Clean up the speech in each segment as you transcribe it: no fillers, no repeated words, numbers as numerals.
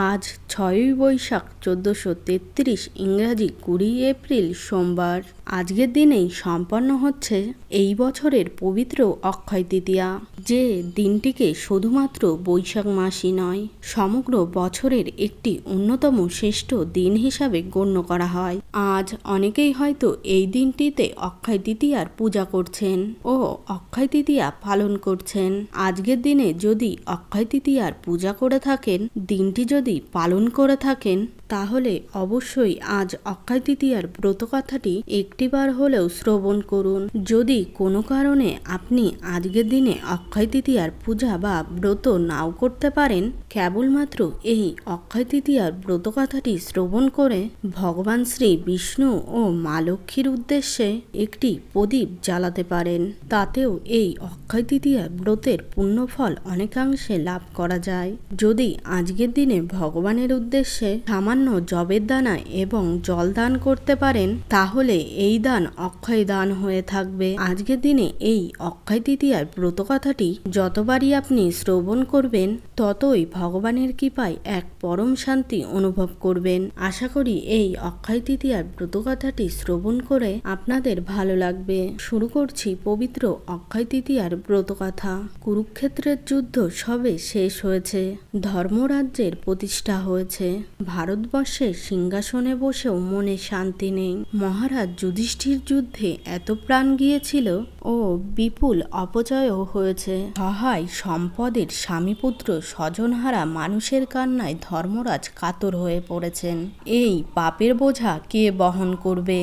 আজ ৬ই বৈশাখ ১৪৩৩ ইংরাজি ২০ এপ্রিল সোমবার। আজকের দিনেই সম্পন্ন হচ্ছে এই বছরের পবিত্র অক্ষয় তৃতীয়া, যে দিনটিকে শুধুমাত্র বৈশাখ মাসই নয়, সমগ্র বছরের একটি অন্যতম শ্রেষ্ঠ দিন হিসাবে গণ্য করা হয়। আজ অনেকেই হয়তো এই দিনটিতে অক্ষয় তৃতীয়ার পূজা করছেন ও অক্ষয় তৃতীয়া পালন করছেন। আজকের দিনে যদি অক্ষয় তৃতীয়ার পূজা করে থাকেন, দিনটি যদি পালন করে থাকেন, তাহলে অবশ্যই আজ অক্ষয় তৃতীয়ার ব্রতকথাটি একটিবার হলেও শ্রবণ করুন। যদি কোনো কারণে আপনি আজকের দিনে অক্ষয় তৃতীয়ার পূজা বা ব্রত নাও করতে পারেন, কেবলমাত্র এই অক্ষয় তৃতীয়ার ব্রতকথাটি শ্রবণ করে ভগবান শ্রী বিষ্ণু ও মা লক্ষ্মীর উদ্দেশ্যে একটি প্রদীপ জ্বালাতে পারেন। তাতেও এই অক্ষয় তৃতীয়ার ব্রতের পুণ্যফল অনেকাংশে লাভ করা যায়। যদি আজকের দিনে ভগবানের উদ্দেশ্যে সামান্য জবের দানা এবং জল দান করতে পারেন, তাহলে এই দান অক্ষয় দান হয়ে থাকবে। আজকের দিনে এই অক্ষয় তৃতীয়ার ব্রতকথাটি যতবারই আপনি শ্রবণ করবেন, ততই ভগবানের কৃপায় এক পরম শান্তি অনুভব করবেন। আশা করি এই অক্ষয় তৃতীয়ার ব্রতকথাটি শ্রবণ করে আপনাদের ভালো লাগবে। শুরু করছি পবিত্র অক্ষয় তৃতীয়ার ব্রতকথা। কুরুক্ষেত্রের যুদ্ধ সবে শেষ হয়েছে, ধর্মরাজ্যের প্রতিষ্ঠা হয়েছে। ভারতবর্ষের সিংহাসনে বসেও মনে শান্তি নেই। মহারাজ যুধিষ্ঠির যুদ্ধে এত প্রাণ গিয়েছিল ও বিপুল অপচয়ও হয়েছে। সহায় সম্পদের স্বামীপুত্র স্বজনহারা মানুষের কান্নায় ধর্মরাজ কাতর হয়ে পড়েছেন। এই পাপের বোঝা কে বহন করবে?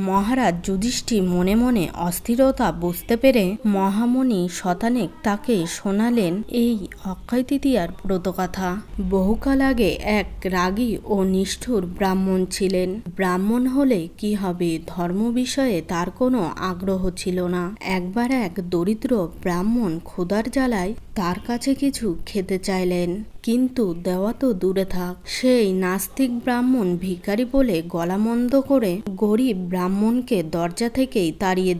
মহারাজ যুধিষ্ঠির মনে মনে অস্থিরতা বুঝতে পেরে মহামুনি শতানেক তাকে শোনালেন এই অক্ষয় তৃতীয়ার ব্রতকথা। বহুকাল আগে এক রাগী ও নিষ্ঠুর ব্রাহ্মণ ছিলেন। ব্রাহ্মণ হলে কি হবে, ধর্ম বিষয়ে তার কোনো আগ্রহ ছিল না। একবার এক দরিদ্র ব্রাহ্মণ ক্ষুধার জ্বালায় তার কাছে কিছু খেতে চাইলেন, কিন্তু দেওয়া তো দূরে থাক। সেই নাস্তিক ব্রাহ্মণ ভিখারি বলে গলা মন্দ করে গরিব ব্রাহ্মণকে দরজা থেকে তাড়িয়ে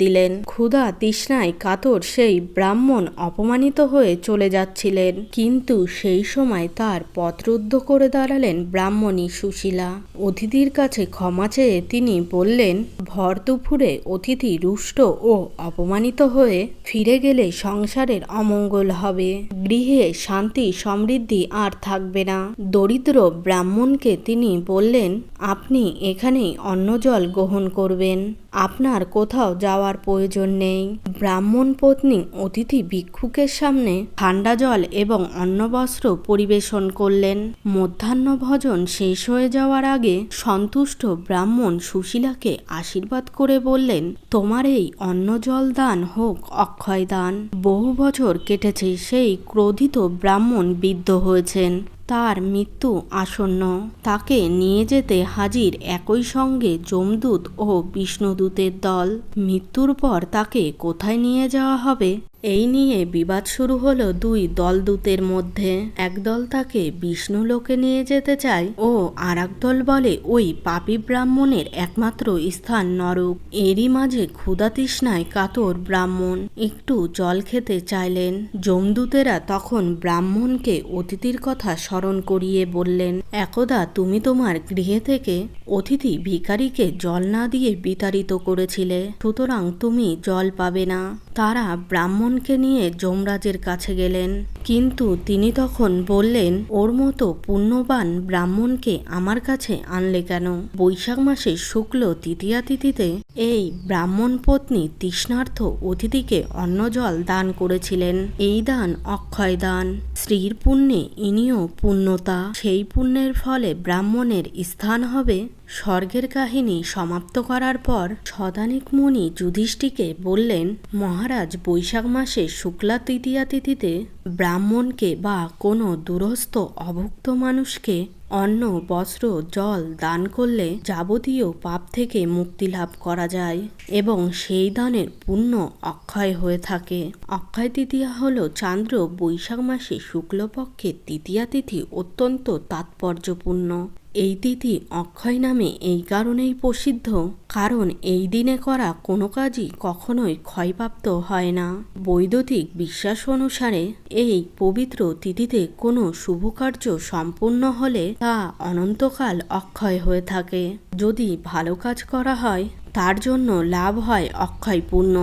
দিলেন। ক্ষুধা তৃষ্ণায় কাতর সেই ব্রাহ্মণ অপমানিত হয়ে চলে যাচ্ছিলেন, কিন্তু সেই সময় তার পথরুদ্ধ করে দাঁড়ালেন ব্রাহ্মণী সুশীলা। অতিথির কাছে ক্ষমা চেয়ে তিনি বললেন, ভর দুপুরে অতিথি রুষ্ট ও অপমানিত হয়ে ফিরে গেলে সংসারের অমঙ্গল হবে, গৃহে শান্তি সমৃদ্ধি আর থাকবে না। দরিদ্র ব্রাহ্মণকে তিনি বললেন, আপনি এখানেই অন্ন জল গ্রহণ করবেন, আপনার কোথাও যাওয়ার প্রয়োজন নেই। ব্রাহ্মণ পত্নী অতিথি ভিক্ষুকের সামনে ঠান্ডা জল এবং অন্নবস্ত্র পরিবেশন করলেন। মধ্যাহ্ন ভোজন শেষ হয়ে যাওয়ার আগে সন্তুষ্ট ব্রাহ্মণ সুশীলাকে আশীর্বাদ করে বললেন, তোমার এই অন্ন জল দান হোক অক্ষয় দান। বহু বছর কেটেছে, সেই ক্রোধিত ব্রাহ্মণ বিদ্ধ হয়েছেন, তার মৃত্যু আসন্ন। তাকে নিয়ে যেতে হাজির একই সঙ্গে যমদূত ও বিষ্ণুদূতের দল। মৃত্যুর পর তাকে কোথায় নিয়ে যাওয়া হবে, এই নিয়ে বিবাদ শুরু হলো দুই দলদূতের মধ্যে। একদল তাকে বিষ্ণুলোকে নিয়ে যেতে চায় ও আরেক দল বলে ওই পাপী ব্রাহ্মণের একমাত্র স্থান নরক। এরই মাঝে ক্ষুধা তৃষ্ণায় কাতর ব্রাহ্মণ একটু জল খেতে চাইলেন। যমদূতেরা তখন ব্রাহ্মণকে অতিথির কথা স্মরণ করিয়ে বললেন, একদা তুমি তোমার গৃহে থেকে অতিথি ভিখারিকে জল না দিয়ে বিতাড়িত করেছিলে, সুতরাং তুমি জল পাবে না। তারা ব্রাহ্মণকে নিয়ে যমরাজের কাছে গেলেন, কিন্তু তিনি তখন বললেন, ওর মতো পুণ্যবান ব্রাহ্মণকে আমার কাছে আনলে কেন? বৈশাখ মাসে শুক্ল তৃতীয়া তিথিতে এই ব্রাহ্মণ পত্নী তৃষ্ণার্থ অতিথিকে অন্ন জল দান করেছিলেন। এই দান অক্ষয় দান। স্ত্রীর পুণ্যে ইনিও পুণ্যতা। সেই পুণ্যের ফলে ব্রাহ্মণের স্থান হবে স্বর্গের। কাহিনী সমাপ্ত করার পর শতানেক মুনি যুধিষ্ঠিরকে বললেন, মহারাজ বৈশাখ মাসে শুক্লা তৃতীয়া তিথিতে ব্রাহ্মণকে বা কোনো দুরস্থ অভুক্ত মানুষকে অন্ন বস্ত্র জল দান করলে যাবতীয় পাপ থেকে মুক্তি লাভ করা যায় এবং সেই দানের পুণ্য অক্ষয় হয়ে থাকে। অক্ষয় তৃতীয়া হল চান্দ্র বৈশাখ মাসে শুক্লপক্ষের তৃতীয়া তিথি, অত্যন্ত তাৎপর্যপূর্ণ। এই তিথি অক্ষয় নামে এই কারণেই প্রসিদ্ধ, কারণ এই দিনে করা কোনো কাজই কখনোই ক্ষয়প্রাপ্ত হয় না। বৈদ্যুতিক বিশ্বাস অনুসারে এই পবিত্র তিথিতে কোনো শুভ কার্য সম্পূর্ণ হলে তা অনন্তকাল অক্ষয় হয়ে থাকে। যদি ভালো কাজ করা হয় তার জন্য লাভ হয় অক্ষয় পুণ্য,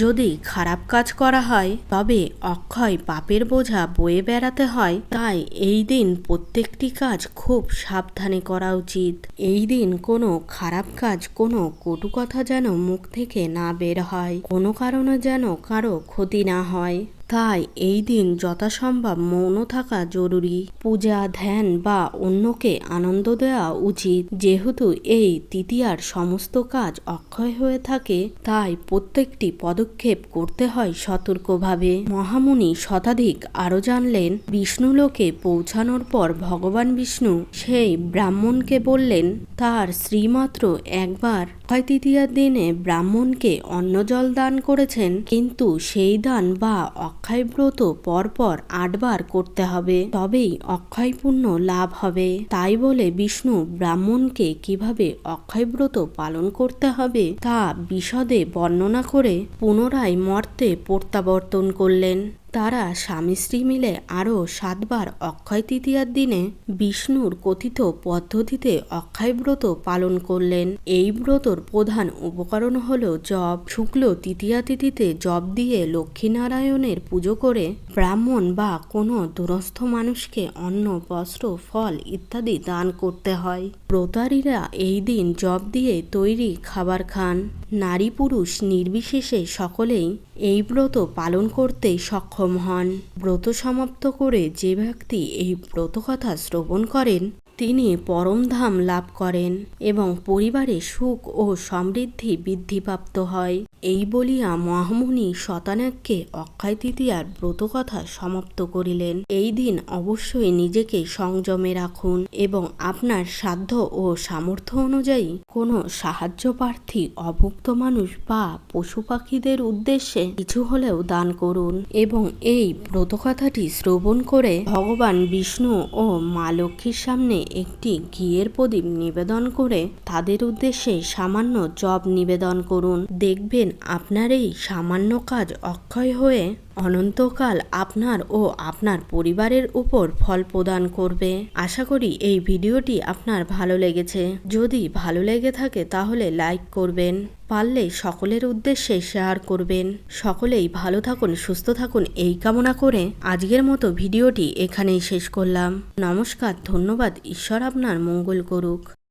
যদি খারাপ কাজ করা হয় তবে অক্ষয় পাপের বোঝা বয়ে বেড়াতে হয়। তাই এই দিন প্রত্যেকটি কাজ খুব সাবধানে করা উচিত। এই দিন কোনো খারাপ কাজ, কোনো কটু কথা যেন মুখ থেকে না বের হয়, কোনো কারণে যেন কারো ক্ষতি না হয়। তাই এই দিন যথাসম্ভব মৌন থাকা জরুরি। পূজা, ধ্যান বা অন্যকে আনন্দ দেওয়া উচিত। যেহেতু এই তৃতীয়ার সমস্ত কাজ অক্ষয় হয়ে থাকে, তাই প্রত্যেকটি পদক্ষেপ করতে হয় সতর্কভাবে। মহামুনি শতাধিক আরও জানলেন, বিষ্ণুলোকে পৌঁছানোর পর ভগবান বিষ্ণু সেই ব্রাহ্মণকে বললেন, তার শ্রীমাত্র একবার অক্ষয় তৃতীয়ার দিনে ব্রাহ্মণকে অন্ন জল দান করেছেন, কিন্তু সেই দান বা অক্ষয় ব্রত পরপর 8 বার করতে হবে, তবেই অক্ষয় পুণ্য লাভ হবে। তাই বলে বিষ্ণু ব্রাহ্মণকে কিভাবে অক্ষয় ব্রত পালন করতে হবে তা বিশদে বর্ণনা করে পুনরায় মর্তে প্রত্যাবর্তন করলেন। তারা স্বামী স্ত্রী মিলে আরও 7 বার অক্ষয় তৃতীয়ার দিনে বিষ্ণুর কথিত পদ্ধতিতে অক্ষয় ব্রত পালন করলেন। এই ব্রতর প্রধান উপকরণ হল জব। শুক্ল তৃতীয়া তিথিতে জব দিয়ে লক্ষ্মীনারায়ণের পুজো করে ব্রাহ্মণ বা কোনো দুরস্থ মানুষকে অন্ন, বস্ত্র, ফল ইত্যাদি দান করতে হয়। ব্রতারীরা এই দিন জব দিয়ে তৈরি খাবার খান। নারী পুরুষ নির্বিশেষে সকলেই এই ব্রত পালন করতে সক্ষম হন। ব্রত সমাপ্ত করে যে ব্যক্তি এই ব্রতকথা শ্রবণ করেন তিনি পরমধাম লাভ করেন এবং পরিবারে সুখ ও সমৃদ্ধি বৃদ্ধিপ্রাপ্ত হয়। এই বলিয়া মহামুনি শতানেককে অক্ষয় তৃতীয়ার ব্রতকথা সমাপ্ত করিলেন। এই দিন অবশ্যই নিজেকে সংযমে রাখুন এবং আপনার সাধ্য ও সামর্থ্য অনুযায়ী কোনো সাহায্য প্রার্থী অভুক্ত মানুষ বা পশু পাখিদের উদ্দেশ্যে কিছু হলেও দান করুন এবং এই ব্রতকথাটি শ্রবণ করে ভগবান বিষ্ণু ও মা লক্ষ্মীর সামনে একটি ঘিয়ের প্রদীপ নিবেদন করে তাদের উদ্দেশ্যে সামান্য জব নিবেদন করুন। দেখবেন আপনার এই সামান্য কাজ অক্ষয় হয়ে অনন্তকাল আপনার ও আপনার পরিবারের উপর ফল প্রদান করবে। আশা করি এই ভিডিওটি আপনার ভালো লেগেছে। যদি ভালো লেগে থাকে তাহলে লাইক করবেন, পারলে সকলের উদ্দেশ্যে শেয়ার করবেন। সকলেই ভালো থাকুন, সুস্থ থাকুন এই কামনা করে আজকের মতো ভিডিওটি এখানেই শেষ করলাম। নমস্কার, ধন্যবাদ। ঈশ্বর আপনার মঙ্গল করুক।